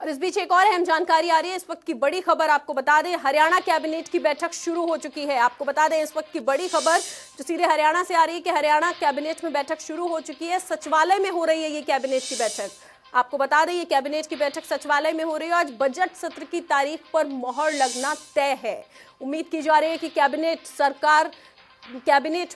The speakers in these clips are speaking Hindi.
और इस बीच एक और अहम जानकारी आ रही है। इस वक्त की बड़ी खबर आपको बता दें, हरियाणा कैबिनेट की बैठक शुरू हो चुकी है। आपको बता दें इस वक्त की बड़ी खबर जो सीधे हरियाणा से आ रही है कि हरियाणा कैबिनेट में बैठक शुरू हो चुकी है। सचिवालय में हो रही है ये कैबिनेट की बैठक। आपको बता दें ये कैबिनेट की बैठक सचिवालय में हो रही है। आज बजट सत्र की तारीख पर मोहर लगना तय है। उम्मीद की जा रही है कि कैबिनेट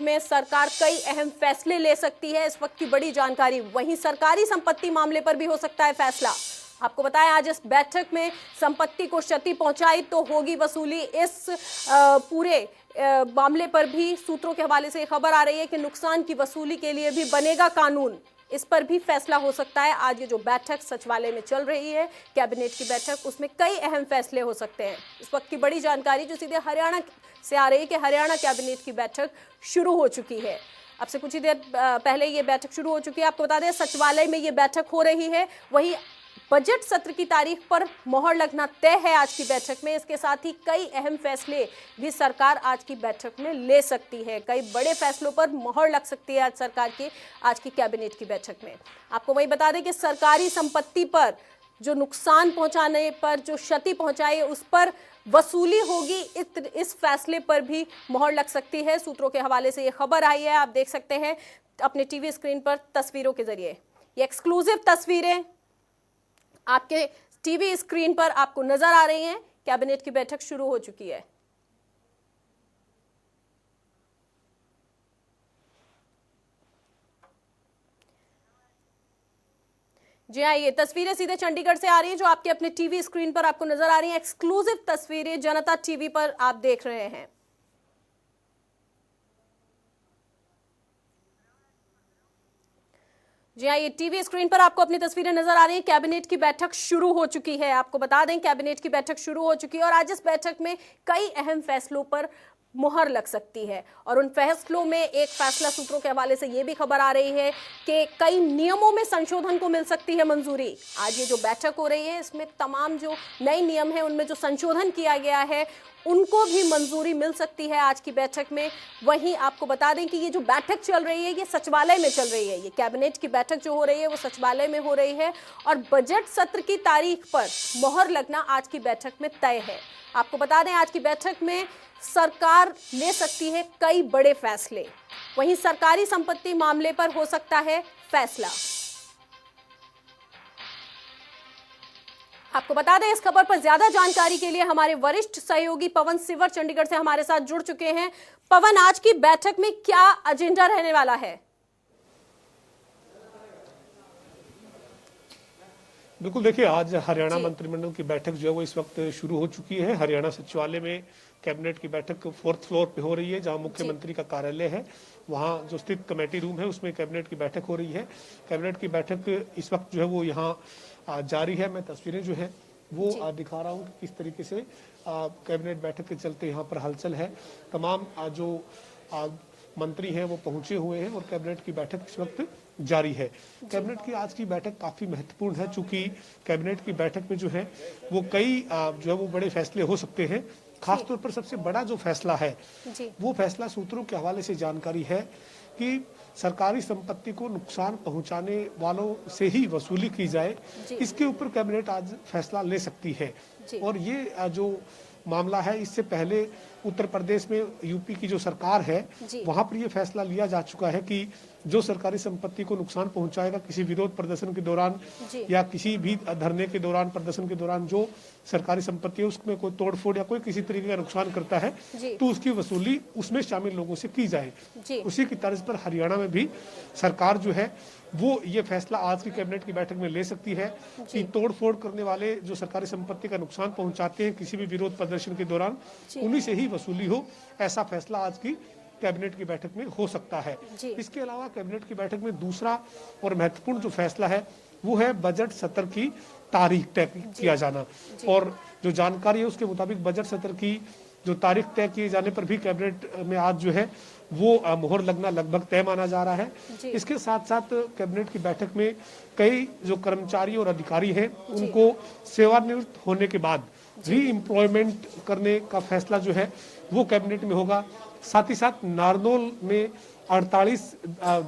में सरकार कई अहम फैसले ले सकती है। इस वक्त की बड़ी जानकारी। वहीं सरकारी संपत्ति मामले पर भी हो सकता है फैसला। आपको बताएं आज इस बैठक में संपत्ति को क्षति पहुंचाई तो होगी वसूली। इस पूरे मामले पर भी सूत्रों के हवाले से खबर आ रही है कि नुकसान की वसूली के लिए भी बनेगा कानून। इस पर भी फैसला हो सकता है। आज ये जो बैठक सचिवालय में चल रही है कैबिनेट की बैठक, उसमें कई अहम फैसले हो सकते हैं। इस वक्त की बड़ी जानकारी जो सीधे हरियाणा से आ रही है कि हरियाणा कैबिनेट की बैठक शुरू हो चुकी है। अब से कुछ ही देर पहले ये बैठक शुरू हो चुकी है। आपको बता दें सचिवालय में ये बैठक हो रही है। वहीं बजट सत्र की तारीख पर मोहर लगना तय है आज की बैठक में। इसके साथ ही कई अहम फैसले भी सरकार आज की बैठक में ले सकती है। कई बड़े फैसलों पर मोहर लग सकती है आज सरकार के आज की कैबिनेट की बैठक में। आपको वही बता दें कि सरकारी संपत्ति पर जो नुकसान पहुंचाने पर जो क्षति पहुंचाई उस पर वसूली होगी। इस फैसले पर भी मोहर लग सकती है। सूत्रों के हवाले से ये खबर आई है। आप देख सकते हैं अपने टीवी स्क्रीन पर तस्वीरों के जरिए। ये एक्सक्लूसिव तस्वीरें आपके टीवी स्क्रीन पर आपको नजर आ रही हैं। कैबिनेट की बैठक शुरू हो चुकी है। जी हाँ, ये तस्वीरें सीधे चंडीगढ़ से आ रही हैं जो आपके अपने टीवी स्क्रीन पर आपको नजर आ रही हैं। एक्सक्लूसिव तस्वीरें जनता टीवी पर आप देख रहे हैं। जी हाँ, ये टीवी स्क्रीन पर आपको अपनी तस्वीरें नजर आ रही हैं। कैबिनेट की बैठक शुरू हो चुकी है। आपको बता दें कैबिनेट की बैठक शुरू हो चुकी है और आज इस बैठक में कई अहम फैसलों पर मुहर लग सकती है। और उन फैसलों में एक फैसला सूत्रों के हवाले से ये भी खबर आ रही है कि कई नियमों में संशोधन को मिल सकती है मंजूरी। आज ये जो बैठक हो रही है इसमें तमाम जो नए नियम है उनमें जो संशोधन किया गया है उनको भी मंजूरी मिल सकती है आज की बैठक में। वहीं आपको बता दें कि ये जो बैठक चल रही है ये सचिवालय में चल रही है। ये कैबिनेट की बैठक जो हो रही है वो सचिवालय में हो रही है और बजट सत्र की तारीख पर मोहर लगना आज की बैठक में तय है। आपको बता दें आज की बैठक में सरकार ले सकती है कई बड़े फैसले। वहीं सरकारी संपत्ति मामले पर हो सकता है फैसला। आपको बता दें इस खबर पर ज्यादा जानकारी के लिए हमारे वरिष्ठ सहयोगी पवन सिवर चंडीगढ़ से हमारे साथ जुड़ चुके हैं। पवन, आज की बैठक में क्या एजेंडा रहने वाला है? बिल्कुल, देखिए आज हरियाणा मंत्रिमंडल की बैठक जो है वो इस वक्त शुरू हो चुकी है। हरियाणा सचिवालय में कैबिनेट की बैठक 4th फ्लोर पे हो रही है जहां मुख्यमंत्री का कार्यालय है। वहां जो स्थित कमेटी रूम है उसमें कैबिनेट की बैठक हो रही है। कैबिनेट की बैठक इस वक्त जो है वो यहाँ जारी है। मैं तस्वीरें जो है वो दिखा रहा हूँ कि किस तरीके से कैबिनेट बैठक के चलते यहाँ पर हलचल है। तमाम जो मंत्री हैं वो पहुंचे हुए हैं और कैबिनेट की बैठक इस वक्त जारी है। कैबिनेट की आज की बैठक काफी महत्वपूर्ण है चूंकि कैबिनेट की बैठक में जो है वो कई जो है वो बड़े फैसले हो सकते हैं। खासतौर पर सबसे बड़ा जो फैसला है वो फैसला सूत्रों के हवाले से जानकारी है कि सरकारी संपत्ति को नुकसान पहुंचाने वालों से ही वसूली की जाए। इसके ऊपर कैबिनेट आज फैसला ले सकती है। और ये जो मामला है इससे पहले उत्तर प्रदेश में यूपी की जो सरकार है वहां पर यह फैसला लिया जा चुका है कि जो सरकारी संपत्ति को नुकसान पहुंचाएगा किसी विरोध प्रदर्शन के दौरान या किसी भी धरने के दौरान प्रदर्शन के दौरान जो सरकारी संपत्ति है उसमें कोई तोड़फोड़ या कोई किसी तरीके का नुकसान करता है तो उसकी वसूली उसमें शामिल लोगों से की जाए। उसी की तर्ज पर हरियाणा में भी सरकार जो है वो ये फैसला आज की कैबिनेट की बैठक में ले सकती है कि तोड़फोड़ करने वाले जो सरकारी संपत्ति का नुकसान पहुंचाते हैं किसी भी विरोध प्रदर्शन के दौरान उन्हीं से ही वसूली हो। ऐसा फैसला आज की कैबिनेट की बैठक में हो सकता है। इसके अलावा कैबिनेट की बैठक में दूसरा और महत्वपूर्ण जो फैसला है वो है बजट सत्र की तारीख तय किया जाना। और जो जानकारी है उसके मुताबिक बजट सत्र की जो तारीख तय किए जाने पर भी कैबिनेट में आज जो है वो मोहर लगना लगभग तय माना जा रहा है। इसके साथ साथ कैबिनेट की बैठक में कई जो कर्मचारी और अधिकारी हैं उनको सेवानिवृत्त होने के बाद री एम्प्लॉयमेंट करने का फैसला जो है वो कैबिनेट में होगा। साथ ही साथ नारनौल में 48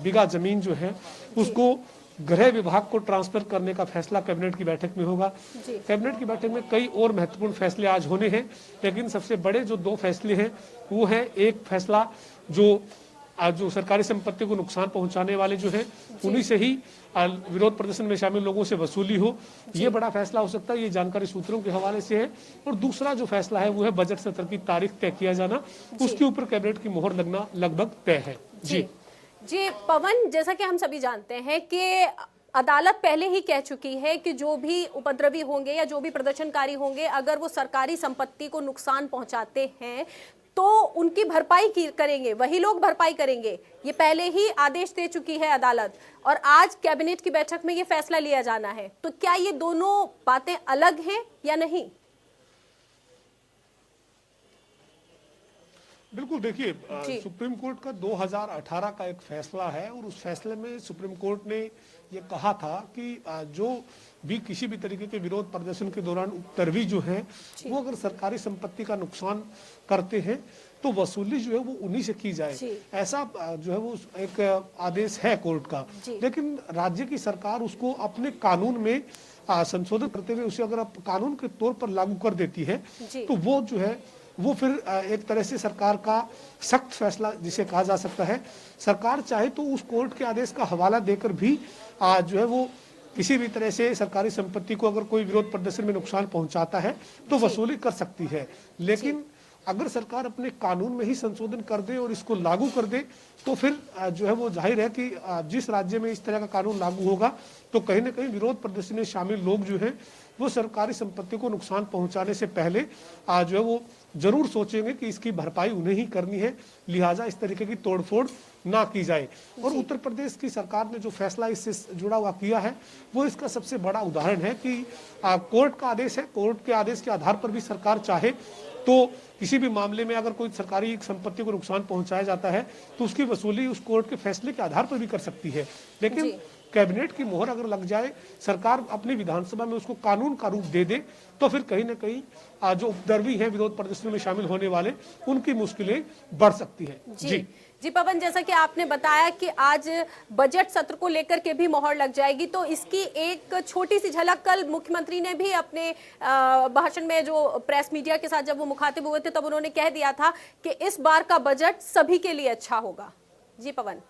बीघा जमीन जो है उसको गृह विभाग को ट्रांसफर करने का फैसला कैबिनेट की बैठक में होगा। जी। कैबिनेट की बैठक में कई और महत्वपूर्ण फैसले आज होने हैं, लेकिन सबसे बड़े जो 2 फैसले हैं वो है, एक फैसला जो सरकारी संपत्ति को नुकसान पहुंचाने वाले जो हैं उन्हीं से ही विरोध प्रदर्शन में शामिल लोगों से वसूली हो, ये बड़ा फैसला हो सकता है। ये जानकारी सूत्रों के हवाले से है। और दूसरा जो फैसला है वो है बजट सत्र की तारीख तय किया जाना, उसके ऊपर कैबिनेट की मोहर लगना लगभग तय है। जी पवन, जैसा कि हम सभी जानते हैं कि अदालत पहले ही कह चुकी है कि जो भी उपद्रवी होंगे या जो भी प्रदर्शनकारी होंगे, अगर वो सरकारी संपत्ति को नुकसान पहुंचाते हैं तो उनकी भरपाई करेंगे, वही लोग भरपाई करेंगे। ये पहले ही आदेश दे चुकी है अदालत, और आज कैबिनेट की बैठक में ये फैसला लिया जाना है। तो क्या ये दोनों बातें अलग हैं या नहीं? बिल्कुल, देखिए सुप्रीम कोर्ट का 2018 का एक फैसला है, और उस फैसले में सुप्रीम कोर्ट ने ये कहा था कि जो भी किसी भी तरीके के विरोध प्रदर्शन के दौरान उपद्रवी जो हैं वो अगर सरकारी संपत्ति का नुकसान करते हैं तो वसूली जो है वो उन्हीं से की जाए। ऐसा जो है वो एक आदेश है कोर्ट का, लेकिन राज्य की सरकार उसको अपने कानून में संशोधन करते हुए उसे अगर कानून के तौर पर लागू कर देती है तो वो जो है वो फिर एक तरह से सरकार का सख्त फैसला जिसे कहा जा सकता है। सरकार चाहे तो उस कोर्ट के आदेश का हवाला देकर भी जो है वो किसी भी तरह से सरकारी संपत्ति को अगर कोई विरोध प्रदर्शन में नुकसान पहुंचाता है तो वसूली कर सकती है। लेकिन अगर सरकार अपने कानून में ही संशोधन कर दे और इसको लागू कर दे तो फिर जो है वो जाहिर है कि जिस राज्य में इस तरह का कानून लागू होगा तो कहीं ना कहीं विरोध प्रदर्शन में शामिल लोग जो हैं वो सरकारी संपत्ति को नुकसान पहुंचाने से पहले जो है वो जरूर सोचेंगे कि इसकी भरपाई उन्हें ही करनी है, लिहाजा इस तरीके की तोड़फोड़ ना की जाए। और उत्तर प्रदेश की सरकार ने जो फैसला इससे जुड़ा हुआ किया है वो इसका सबसे बड़ा उदाहरण है कि कोर्ट का आदेश है, कोर्ट के आदेश के आधार पर भी सरकार चाहे तो किसी भी मामले में अगर कोई सरकारी संपत्ति को नुकसान पहुंचाया जाता है तो उसकी वसूली उस कोर्ट के फैसले के आधार पर भी कर सकती है। लेकिन कैबिनेट की मोहर अगर लग जाए, सरकार अपनी विधानसभा में उसको कानून का रूप दे दे तो फिर कहीं ना कहीं जो उपद्रवी हैं विरोध प्रदर्शन में शामिल होने वाले उनकी मुश्किलें बढ़ सकती है। जी पवन, जैसा कि आपने बताया कि आज बजट सत्र को लेकर के भी मोहर लग जाएगी, तो इसकी एक छोटी सी झलक कल मुख्यमंत्री ने भी अपने भाषण में, जो प्रेस मीडिया के साथ जब वो मुखातिब हुए थे तब उन्होंने कह दिया था कि इस बार का बजट सभी के लिए अच्छा होगा। जी पवन।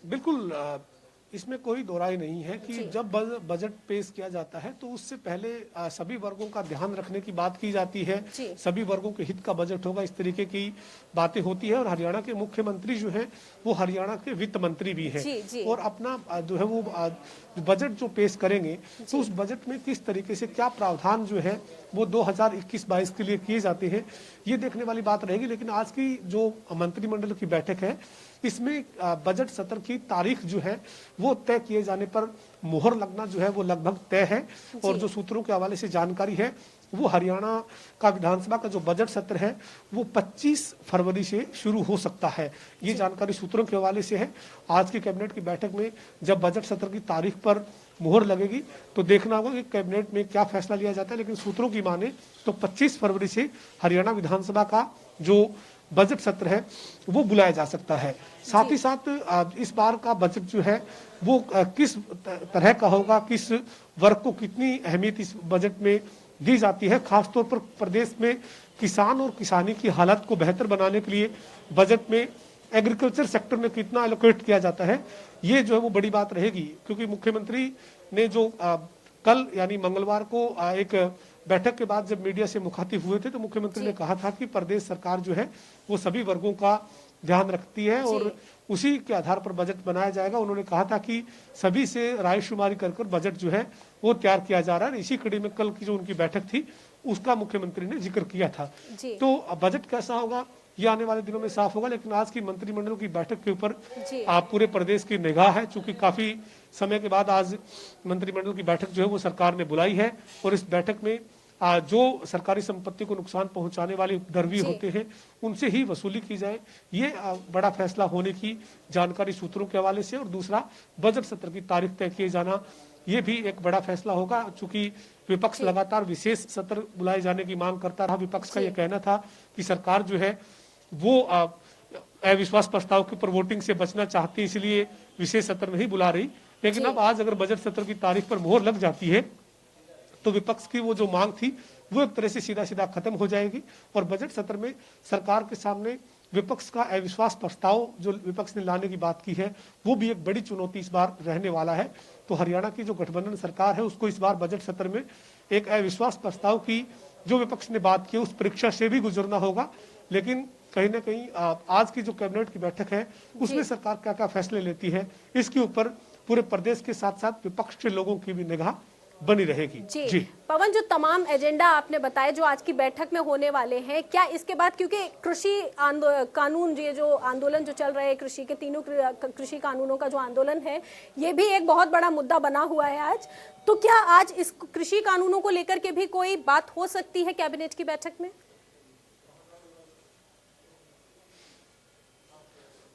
बिल्कुल, इसमें कोई दोराई नहीं है कि जब बजट पेश किया जाता है तो उससे पहले सभी वर्गों का ध्यान रखने की बात की जाती है, सभी वर्गों के हित का बजट होगा, इस तरीके की बातें होती है। और हरियाणा के मुख्यमंत्री जो हैं वो हरियाणा के वित्त मंत्री भी हैं और अपना जो है वो बजट जो पेश करेंगे तो उस बजट में किस तरीके से क्या प्रावधान जो है वो 2021-22 के लिए किए जाते हैं ये देखने वाली बात रहेगी। लेकिन आज की जो मंत्रिमंडल की बैठक है इसमें बजट सत्र की तारीख जो है वो तय किए जाने पर मोहर लगना जो है वो लगभग तय है। और जो सूत्रों के हवाले से जानकारी है वो हरियाणा का विधानसभा का जो बजट सत्र है वो 25 फरवरी से शुरू हो सकता है, ये जानकारी सूत्रों के हवाले से है। आज की कैबिनेट की बैठक में जब बजट सत्र की तारीख पर मोहर लगेगी तो देखना होगा कि कैबिनेट में क्या फैसला लिया जाता है। लेकिन सूत्रों की माने तो 25 फरवरी से हरियाणा विधानसभा का जो बजट सत्र है वो बुलाया जा सकता है। साथ ही साथ इस बार का बजट जो है वो किस तरह का होगा, किस वर्ग को कितनी अहमियत इस बजट में दी जाती है, खासतौर पर प्रदेश में किसान और किसानी की हालत को बेहतर बनाने के लिए बजट में एग्रीकल्चर सेक्टर में कितना एलोकेट किया जाता है, ये जो है वो बड़ी बात रहेगी। क्योंकि मुख्यमंत्री ने जो कल यानी मंगलवार को एक बैठक के बाद जब मीडिया से मुखातिब हुए थे तो मुख्यमंत्री ने कहा था कि प्रदेश सरकार जो है वो सभी वर्गों का ध्यान रखती है और उसी के आधार पर बजट बनाया जाएगा। उन्होंने कहा था कि सभी से रायशुमारी कर बजट जो है वो तैयार किया जा रहा है। इसी कड़ी में कल की जो उनकी बैठक थी उसका मुख्यमंत्री ने जिक्र किया था। तो बजट कैसा होगा ये आने वाले दिनों में साफ होगा। लेकिन आज की मंत्रिमंडल की बैठक के ऊपर पूरे प्रदेश की निगाह है, चूंकि काफी समय के बाद आज मंत्रिमंडल की बैठक जो है वो सरकार ने बुलाई है और इस बैठक में जो सरकारी संपत्ति को नुकसान पहुंचाने वाले उपद्रवी होते हैं उनसे ही वसूली की जाए, ये बड़ा फैसला होने की जानकारी सूत्रों के हवाले से। और दूसरा, बजट सत्र की तारीख तय किए जाना ये भी एक बड़ा फैसला होगा। चूंकि विपक्ष लगातार विशेष सत्र बुलाए जाने की मांग करता रहा, विपक्ष का ये कहना था कि सरकार जो है वो अविश्वास प्रस्ताव के ऊपर वोटिंग से बचना चाहती है, इसलिए विशेष सत्र नहीं बुला रही। लेकिन अब आज अगर बजट सत्र की तारीख पर मोहर लग जाती है तो विपक्ष की वो जो मांग थी वो एक तरह से सीधा सीधा खत्म हो जाएगी और बजट सत्र में सरकार के सामने विपक्ष का अविश्वास प्रस्ताव जो विपक्ष ने लाने की बात की है वो भी एक बड़ी चुनौती इस बार रहने वाला है। तो हरियाणा की जो गठबंधन सरकार है उसको इस बार बजट सत्र में एक अविश्वास प्रस्ताव की जो विपक्ष ने बात की उस परीक्षा से भी गुजरना होगा। लेकिन कहीं ना कहीं आज की जो कैबिनेट की बैठक है उसमें सरकार क्या क्या फैसले लेती है इसके ऊपर पूरे प्रदेश के साथ साथ विपक्ष के लोगों की भी निगाह बनी रहेगी। जी पवन, जो तमाम एजेंडा आपने बताए जो आज की बैठक में होने वाले हैं, क्या इसके बाद, क्योंकि कृषि कानून, ये जो आंदोलन जो चल रहे हैं कृषि के तीनों कृषि कानूनों का जो आंदोलन है ये भी एक बहुत बड़ा मुद्दा बना हुआ है आज, तो क्या आज इस कृषि कानूनों को लेकर के भी कोई बात हो सकती है कैबिनेट की बैठक में?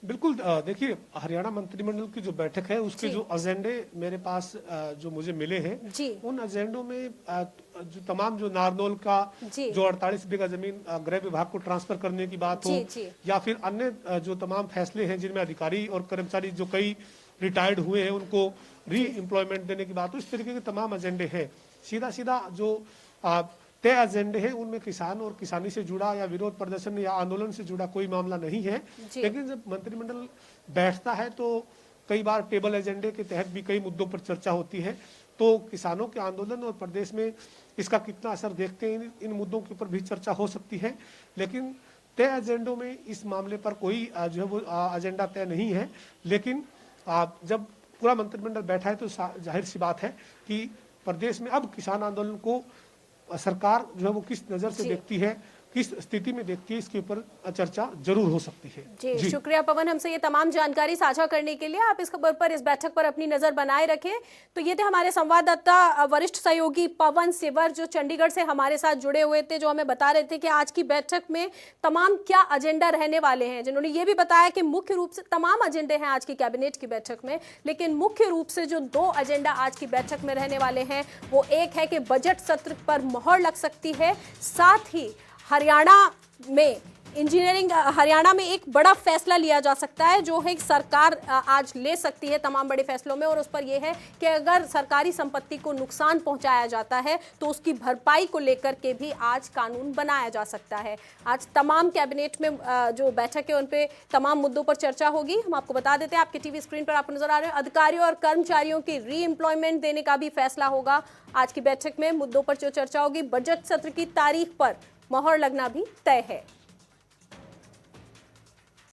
बिल्कुल, देखिए हरियाणा मंत्रिमंडल की जो बैठक है उसके जो एजेंडे मेरे पास जो मुझे मिले हैं उन एजेंडों में जो तमाम जो नारनौल का जो 48 बीघा जमीन गृह विभाग को ट्रांसफर करने की बात हो या फिर अन्य जो तमाम फैसले हैं जिनमें अधिकारी और कर्मचारी जो कई रिटायर्ड हुए हैं उनको री एम्प्लॉयमेंट देने की बात हो, इस तरीके के तमाम एजेंडे हैं। सीधा सीधा जो तय एजेंडे हैं उनमें किसान और किसानी से जुड़ा या विरोध प्रदर्शन या आंदोलन से जुड़ा कोई मामला नहीं है। लेकिन जब मंत्रिमंडल बैठता है तो कई बार टेबल एजेंडे के तहत भी कई मुद्दों पर चर्चा होती है। तो किसानों के आंदोलन और प्रदेश में इसका कितना असर देखते हैं इन मुद्दों के ऊपर भी चर्चा हो सकती है। लेकिन तय एजेंडों में इस मामले पर कोई जो है वो एजेंडा तय नहीं है। लेकिन जब पूरा मंत्रिमंडल बैठा है तो जाहिर सी बात है कि प्रदेश में अब किसान आंदोलन को सरकार जो है वो किस नजर से देखती है, किस स्थिति में देखती है, इसके ऊपर चर्चा जरूर हो सकती है। जी शुक्रिया पवन, हमसे ये तमाम जानकारी साझा करने के लिए। आप इस खबर पर, इस बैठक पर अपनी नजर बनाए रखें। तो ये थे हमारे संवाददाता वरिष्ठ सहयोगी पवन सिवर जो चंडीगढ़ से हमारे साथ जुड़े हुए थे, जो हमें बता रहे थे कि आज की बैठक में तमाम क्या एजेंडा रहने वाले हैं। जिन्होंने ये भी बताया कि मुख्य रूप से तमाम एजेंडे हैं आज की कैबिनेट की बैठक में, लेकिन मुख्य रूप से जो 2 एजेंडा आज की बैठक में रहने वाले हैं वो एक है कि बजट सत्र पर मोहर लग सकती है, साथ ही हरियाणा में इंजीनियरिंग, हरियाणा में एक बड़ा फैसला लिया जा सकता है जो है सरकार आज ले सकती है तमाम बड़े फैसलों में, और उस पर यह है कि अगर सरकारी संपत्ति को नुकसान पहुंचाया जाता है तो उसकी भरपाई को लेकर के भी आज कानून बनाया जा सकता है। आज तमाम कैबिनेट में जो बैठक है उन पे तमाम मुद्दों पर चर्चा होगी। हम आपको बता देते हैं, आपके टीवी स्क्रीन पर आपको नजर आ रहे हैं, अधिकारियों और कर्मचारियों की री एम्प्लॉयमेंट देने का भी फैसला होगा आज की बैठक में। मुद्दों पर जो चर्चा होगी, बजट सत्र की तारीख पर मोहर लगना भी तय है।